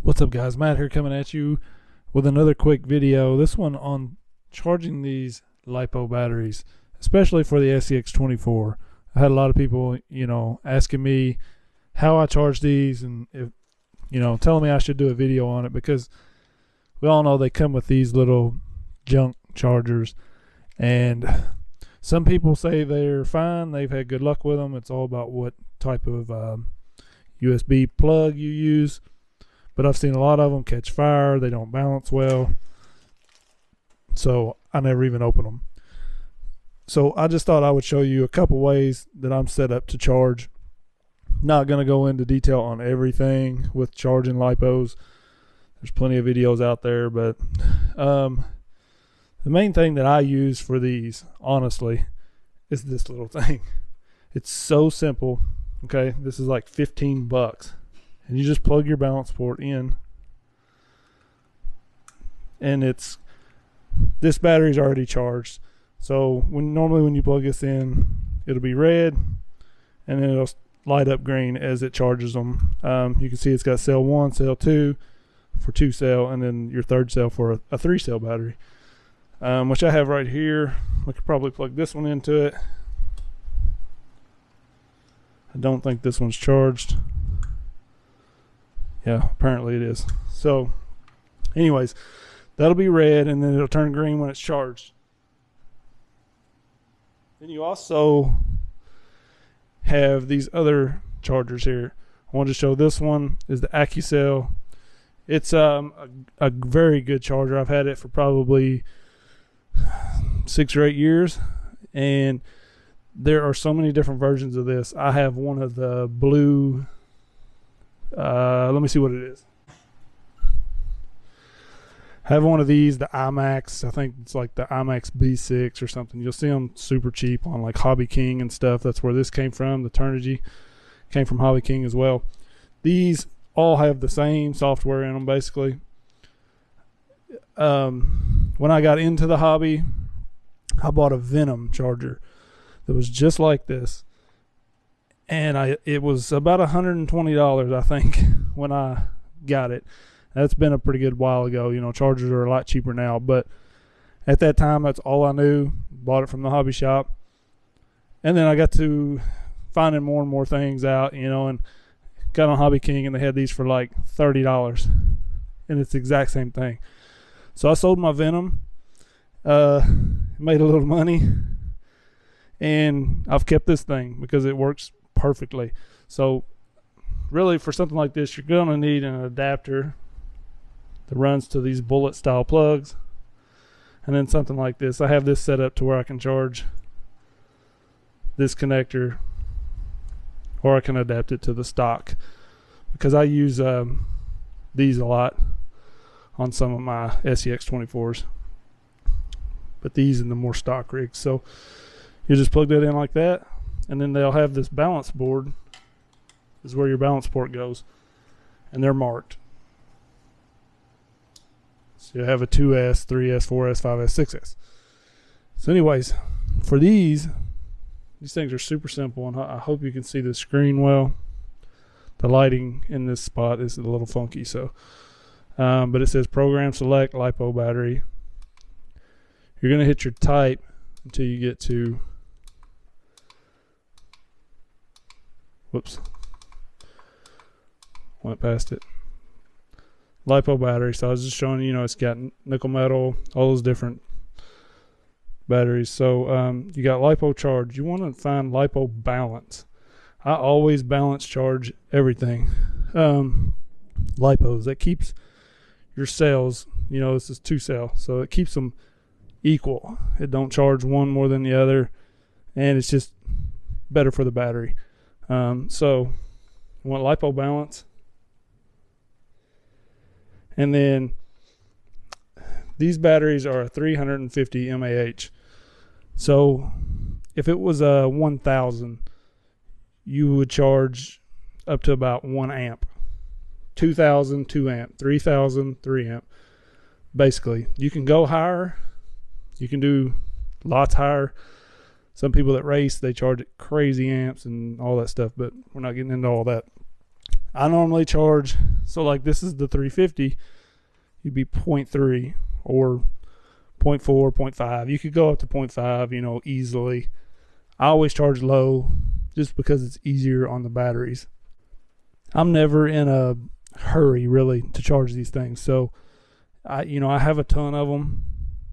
What's up, guys? Matt here, coming at you with another quick video. This one on charging these Lipo batteries, especially for the SCX24. I had a lot of people, asking me how I charge these, and if, telling me I should do a video on it, because we all know they come with these little junk chargers, and some people say they're fine. They've had good luck with them. It's all about what type of USB plug you use. But I've seen a lot of them catch fire. They don't balance well. So I never even open them. So I just thought I would show you a couple ways that I'm set up to charge. Not going to go into detail on everything with charging Lipos. There's plenty of videos out there. But the main thing that I use for these, honestly, is this little thing. It's so simple. Okay, this is like $15. And you just plug your balance port in, and this battery's already charged. So normally when you plug this in, it'll be red, and then it'll light up green as it charges them. You can see it's got cell 1, cell 2 for 2 cell, and then your third cell for a 3 cell battery, which I have right here. We could probably plug this one into it. I don't think this one's charged. Yeah, apparently it is. So anyways, that'll be red, and then it'll turn green when it's charged. Then you also have these other chargers here. I wanted to show this one is the Accucell. It's a very good charger. I've had it for probably 6 or 8 years, and there are so many different versions of this. I have one of the blue, let me see what it is. I have one of these, the Imax. I think it's like the Imax B6 or something. You'll see them super cheap on like Hobby King and stuff. That's where this came from. The Turnigy came from Hobby King as well. These all have the same software in them, basically. When I got into the hobby, I bought a Venom charger that was just like this. And it was about $120, I think, when I got it. That's been a pretty good while ago. Chargers are a lot cheaper now, but at that time, that's all I knew. Bought it from the hobby shop, and then I got to finding more and more things out, and got on Hobby King, and they had these for like $30, and it's the exact same thing. So I sold my Venom, made a little money, and I've kept this thing because it works perfectly. So really, for something like this, you're going to need an adapter that runs to these bullet style plugs, and then something like this. I have this set up to where I can charge this connector, or I can adapt it to the stock, because I use these a lot on some of my SCX24s, but these in the more stock rigs. So you just plug that in like that, and then they'll have this balance board is where your balance port goes, and they're marked. So you have a 2S, 3S, 4S, 5S, 6S. So anyways, for these things are super simple, and I hope you can see the screen well. The lighting in this spot is a little funky, so but it says program select Lipo battery. You're going to hit your type until you get to, whoops, went past it, Lipo battery. So I was just showing you, it's got nickel metal, all those different batteries. So you got Lipo charge. You want to find Lipo balance. I always balance charge everything. Lipos, that keeps your cells, this is 2 cell, so it keeps them equal. It don't charge one more than the other, and it's just better for the battery. So you want Lipo balance. And then these batteries are a 350 mAh. So if it was a 1000, you would charge up to about 1 amp. 2000, 2 amp. 3000, 3 amp. Basically, you can go higher. You can do lots higher. Some people that race, they charge at crazy amps and all that stuff, but we're not getting into all that. I normally charge, so like this is the 350, you'd be 0.3 or 0.4, 0.5. You could go up to 0.5, you know, easily. I always charge low just because it's easier on the batteries. I'm never in a hurry really to charge these things, so I have a ton of them,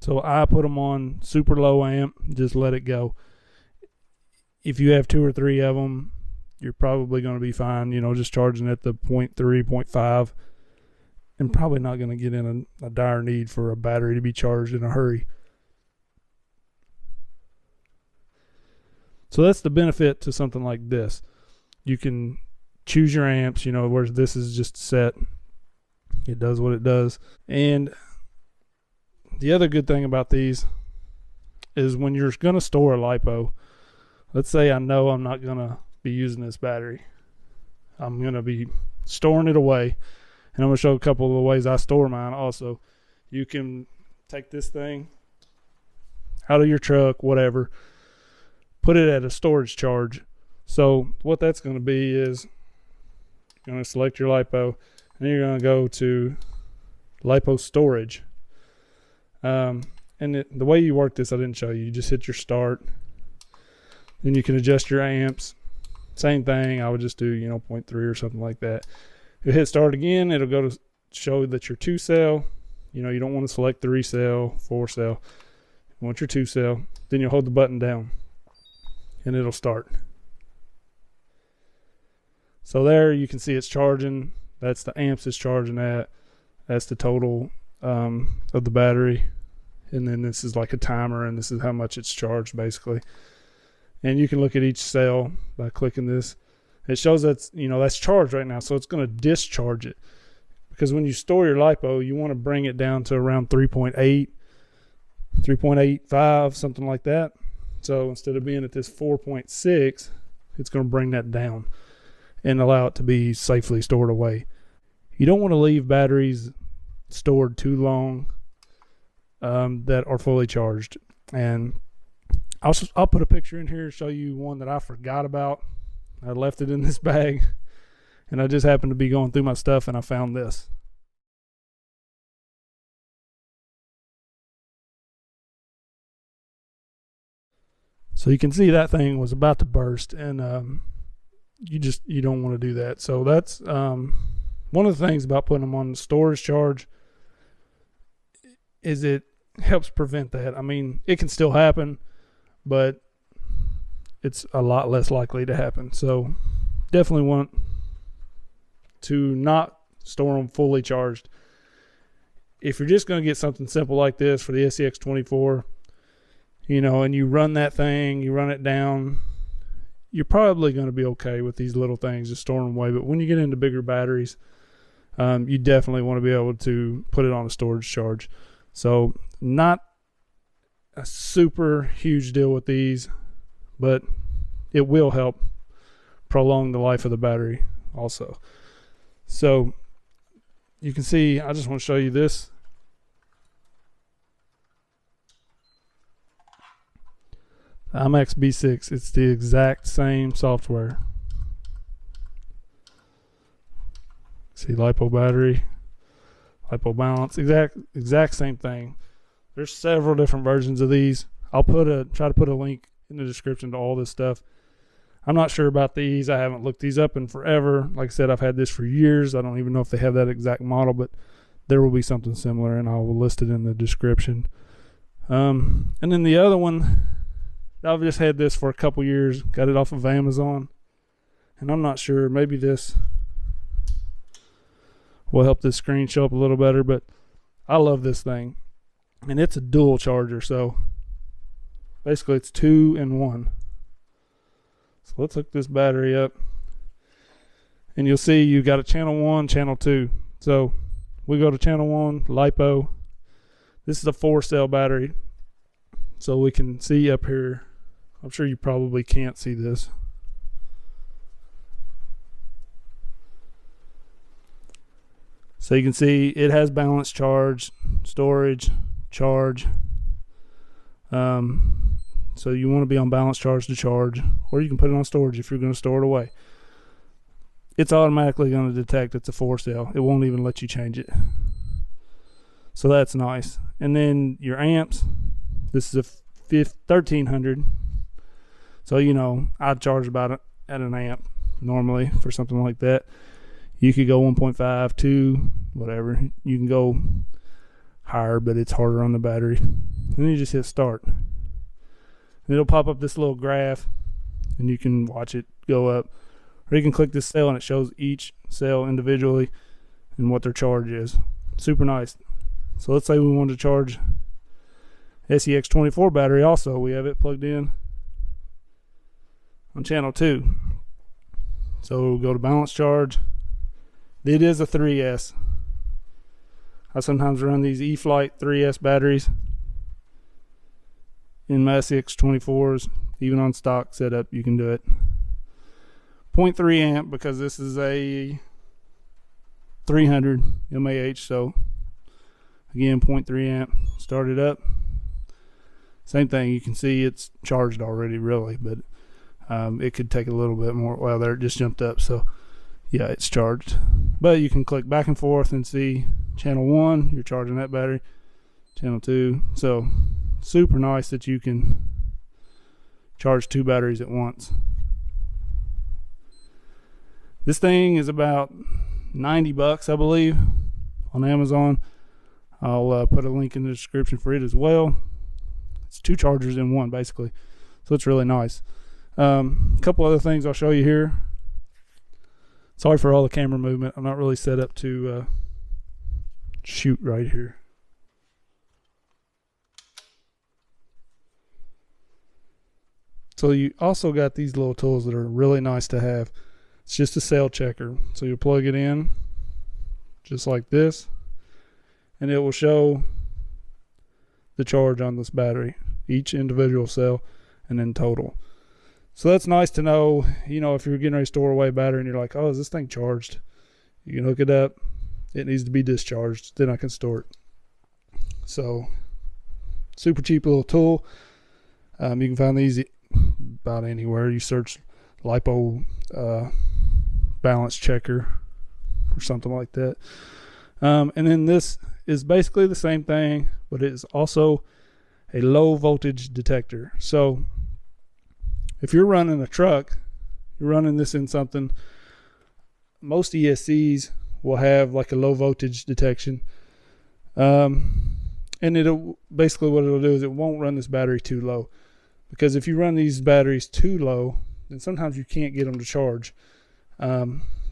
so I put them on super low amp, just let it go. If you have 2 or 3 of them, you're probably going to be fine, you know, just charging at the 0.3, 0.5, and probably not going to get in a dire need for a battery to be charged in a hurry. So that's the benefit to something like this. You can choose your amps, you know, whereas this is just set. It does what it does. And the other good thing about these is when you're going to store a LiPo, let's say I know I'm not going to be using this battery. I'm going to be storing it away. And I'm going to show a couple of the ways I store mine also. You can take this thing out of your truck, whatever, put it at a storage charge. So what that's going to be is you're going to select your LiPo, and then you're going to go to LiPo storage. And the way you work this, I didn't show you. You just hit your start. Then you can adjust your amps. Same thing. I would just do, you know, 0.3 or something like that. You hit start again, it'll go to show that you're 2-cell. You know, you don't want to select 3-cell, 4-cell. You want your 2-cell. Then you'll hold the button down, and it'll start. So there you can see it's charging. That's the amps it's charging at. That's the total of the battery. And then this is like a timer, and this is how much it's charged basically. And you can look at each cell by clicking this. It shows that's, you know, that's charged right now, so it's going to discharge it. Because when you store your LiPo, you want to bring it down to around 3.8, 3.85, something like that. So instead of being at this 4.6, it's going to bring that down and allow it to be safely stored away. You don't want to leave batteries stored too long that are fully charged. And I'll put a picture in here to show you one that I forgot about. I left it in this bag, and I just happened to be going through my stuff, and I found this. So you can see that thing was about to burst, and you don't want to do that. So that's one of the things about putting them on storage charge is it helps prevent that. I mean, it can still happen, but it's a lot less likely to happen. So definitely want to not store them fully charged. If you're just going to get something simple like this for the SCX24, you know, and you run that thing, you run it down, you're probably going to be okay with these little things, just storing them away. But when you get into bigger batteries, you definitely want to be able to put it on a storage charge. So not a super huge deal with these, but it will help prolong the life of the battery also. So you can see, I just want to show you this. Imax B6, it's the exact same software. See, LiPo battery, LiPo balance, exact same thing. There's several different versions of these. I'll try to put a link in the description to all this stuff. I'm not sure about these. I haven't looked these up in forever. Like I said, I've had this for years. I don't even know if they have that exact model, but there will be something similar, and I will list it in the description. And then the other one, I've just had this for a couple years. Got it off of Amazon, and I'm not sure. Maybe this will help this screen show up a little better, but I love this thing. And it's a dual charger, so basically it's 2 in 1. So let's hook this battery up, and you'll see you got a channel 1, channel 2. So we go to channel 1, LiPo. This is a 4-cell battery, so we can see up here. I'm sure you probably can't see this. So you can see it has balance charge, storage, charge. So you want to be on balance charge to charge, or you can put it on storage if you're going to store it away. it's automatically going to detect it's a 4 cell. It won't even let you change it. So that's nice. And then your amps, this is a 1300. So, you know, I'd charge about it at an amp normally for something like that. You could go 1.5, 2, whatever. You can go higher, but it's harder on the battery. And then you just hit start. And it'll pop up this little graph, and you can watch it go up. Or you can click this cell, and it shows each cell individually and what their charge is. Super nice. So let's say we want to charge SCX24 battery also. We have it plugged in on channel 2. So we'll go to balance charge. It is a 3S. I sometimes run these E-Flight 3S batteries in my SCX24s. Even on stock setup, you can do it. 0.3 amp because this is a 300 mAh. So again, 0.3 amp. Start it up. Same thing. You can see it's charged already, really, but it could take a little bit more. Well, there it just jumped up. So yeah, it's charged. But you can click back and forth and see channel 1, you're charging that battery. Channel 2. So super nice that you can charge 2 batteries at once. This thing is about $90, I believe, on Amazon. I'll put a link in the description for it as well. It's 2 chargers in one, basically. So it's really nice. A couple other things I'll show you here. Sorry for all the camera movement. I'm not really set up to shoot right here. So you also got these little tools that are really nice to have. It's just a cell checker. So you plug it in just like this, and it will show the charge on this battery, each individual cell, and then total. So that's nice to know, you know, if you're getting ready to store away a battery and you're like, oh, is this thing charged? You can hook it up. It needs to be discharged. Then I can store it. So super cheap little tool. You can find these about anywhere. You search Lipo balance checker or something like that. And then this is basically the same thing, but it is also a low voltage detector. So if you're running a truck, you're running this in something, most ESCs will have like a low voltage detection. And it'll basically, what it'll do is it won't run this battery too low. Because if you run these batteries too low, then sometimes you can't get them to charge.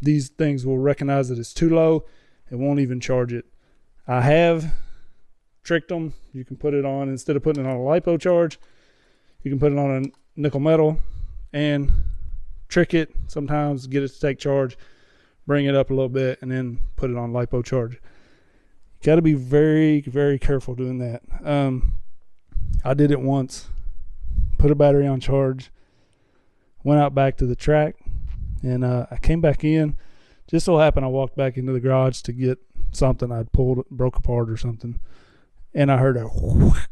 These things will recognize that it's too low and won't even charge it. I have tricked them. You can put it on, instead of putting it on a LiPo charge, you can put it on a nickel metal and trick it sometimes, get it to take charge, bring it up a little bit, and then put it on LiPo charge. You got to be very, very careful doing that. I did it once, put a battery on charge, went out back to the track, and I came back in. Just so happened I walked back into the garage to get something I'd pulled, broke apart or something, and I heard a whoosh,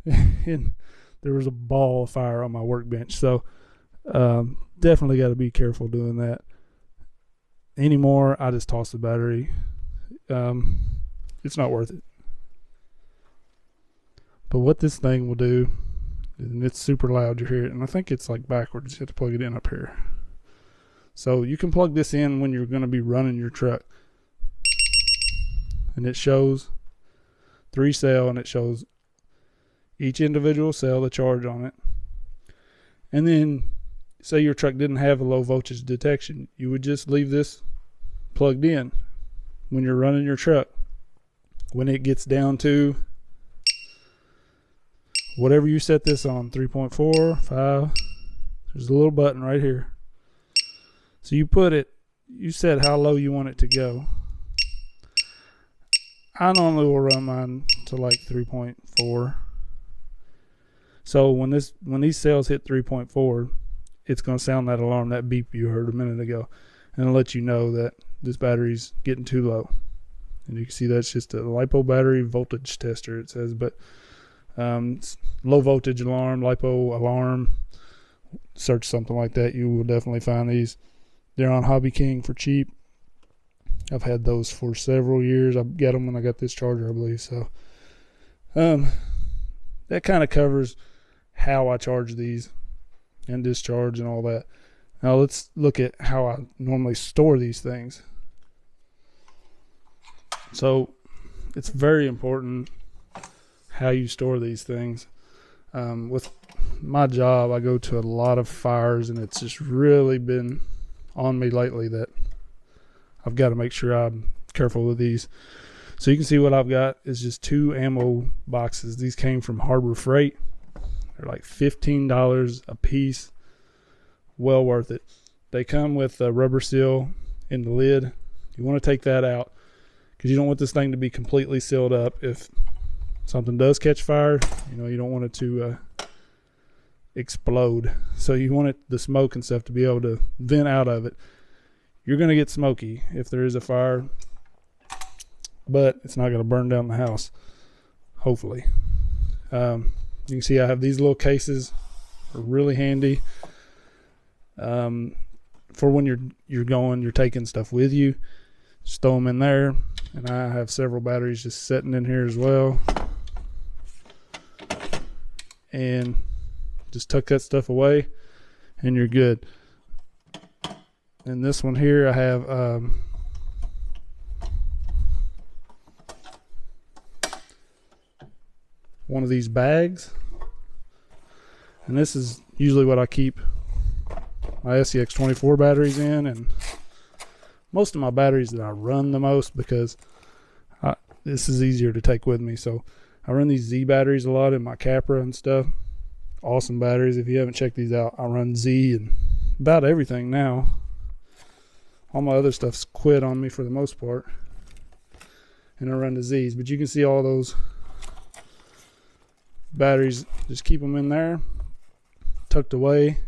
and there was a ball of fire on my workbench. So definitely got to be careful doing that. Anymore, I just toss the battery. It's not worth it. But what this thing will do, and it's super loud, you hear it, and I think it's like backwards. You have to plug it in up here. So you can plug this in when you're going to be running your truck, and it shows 3 cell, and it shows each individual cell, the charge on it. And then say your truck didn't have a low voltage detection, you would just leave this plugged in when you're running your truck. When it gets down to whatever you set this on, 3.4, 5, there's a little button right here. So you put it, you set how low you want it to go. I normally will run mine to like 3.4. So when these cells hit 3.4, it's going to sound that alarm, that beep you heard a minute ago, and it'll let you know that this battery's getting too low. And you can see that's just a LiPo battery voltage tester, it says, but it's low voltage alarm, LiPo alarm. Search something like that, you will definitely find these. They're on Hobby King for cheap. I've had those for several years. I got them when I got this charger, I believe. So that kind of covers how I charge these and discharge and all that. Now let's look at how I normally store these things. So it's very important how you store these things. With my job, I go to a lot of fires, and it's just really been on me lately that I've got to make sure I'm careful with these. So you can see what I've got is just 2 ammo boxes. These came from Harbor Freight. They're like $15 a piece. Well worth it. They come with a rubber seal in the lid. You want to take that out because you don't want this thing to be completely sealed up. If something does catch fire, you don't want it to explode. So you want the smoke and stuff to be able to vent out of it. You're going to get smoky if there is a fire, but it's not going to burn down the house, hopefully. You can see I have these little cases. They're really handy for when you're taking stuff with you. Just throw them in there, and I have several batteries just sitting in here as well. And just tuck that stuff away, and you're good. And this one here, I have one of these bags, and this is usually what I keep my SCX24 batteries in, and most of my batteries that I run the most, because this is easier to take with me. So I run these Z batteries a lot in my Capra and stuff. Awesome batteries. If you haven't checked these out, I run Z and about everything now. All my other stuff's quit on me for the most part, and I run the Z's. But you can see all those batteries. Just keep them in there, tucked away,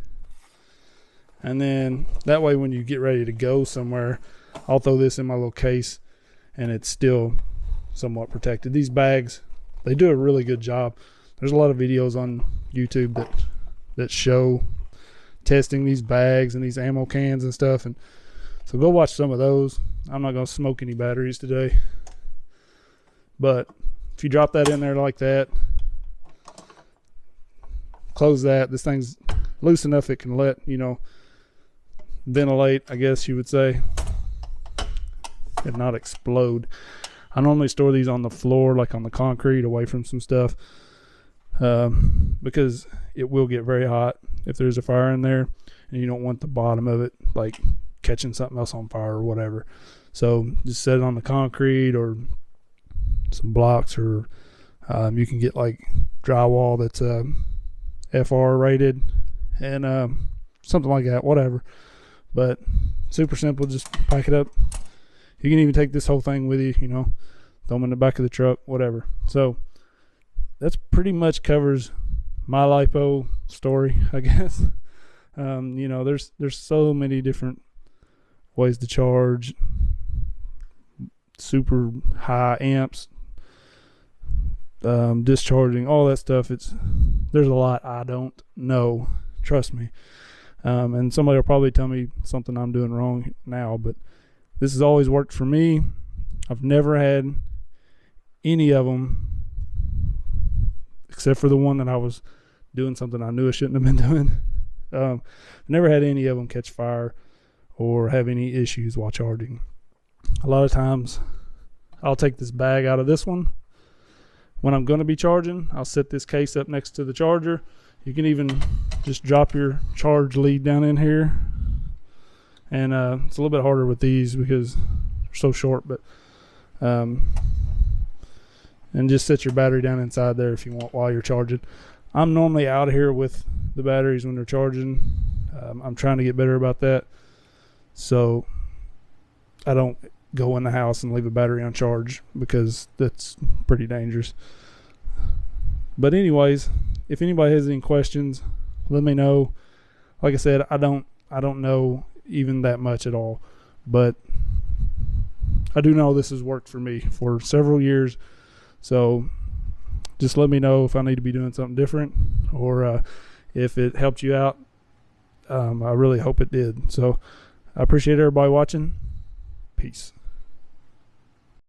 and then that way when you get ready to go somewhere, I'll throw this in my little case, and it's still somewhat protected. These bags, they do a really good job. There's a lot of videos on YouTube that show testing these bags and these ammo cans and stuff, and so go watch some of those. I'm not going to smoke any batteries today. But if you drop that in there like that, close that. This thing's loose enough it can let, ventilate, I guess you would say, and not explode. I normally store these on the floor, like on the concrete, away from some stuff, because it will get very hot if there's a fire in there, and you don't want the bottom of it like catching something else on fire or whatever. So just set it on the concrete or some blocks, or you can get like drywall that's FR rated and something like that, whatever. But super simple, just pack it up. You can even take this whole thing with you, throw them in the back of the truck, whatever. So that's pretty much covers my lipo story, I guess. There's so many different ways to charge, super high amps, discharging, all that stuff. There's a lot I don't know, trust me. And somebody will probably tell me something I'm doing wrong now, but this has always worked for me. I've never had any of them, except for the one that I was doing something I knew I shouldn't have been doing. Never had any of them catch fire or have any issues while charging. A lot of times I'll take this bag out of this one when I'm going to be charging. I'll set this case up next to the charger. You can even just drop your charge lead down in here, and it's a little bit harder with these because they're so short, but and just set your battery down inside there if you want while you're charging. I'm normally out of here with the batteries when they're charging. I'm trying to get better about that, so I don't go in the house and leave a battery on charge, because that's pretty dangerous. But anyways, if anybody has any questions, let me know. Like I said, I don't know even that much at all, but I do know this has worked for me for several years. So just let me know if I need to be doing something different, or if it helped you out. I really hope it did. So I appreciate everybody watching. Peace.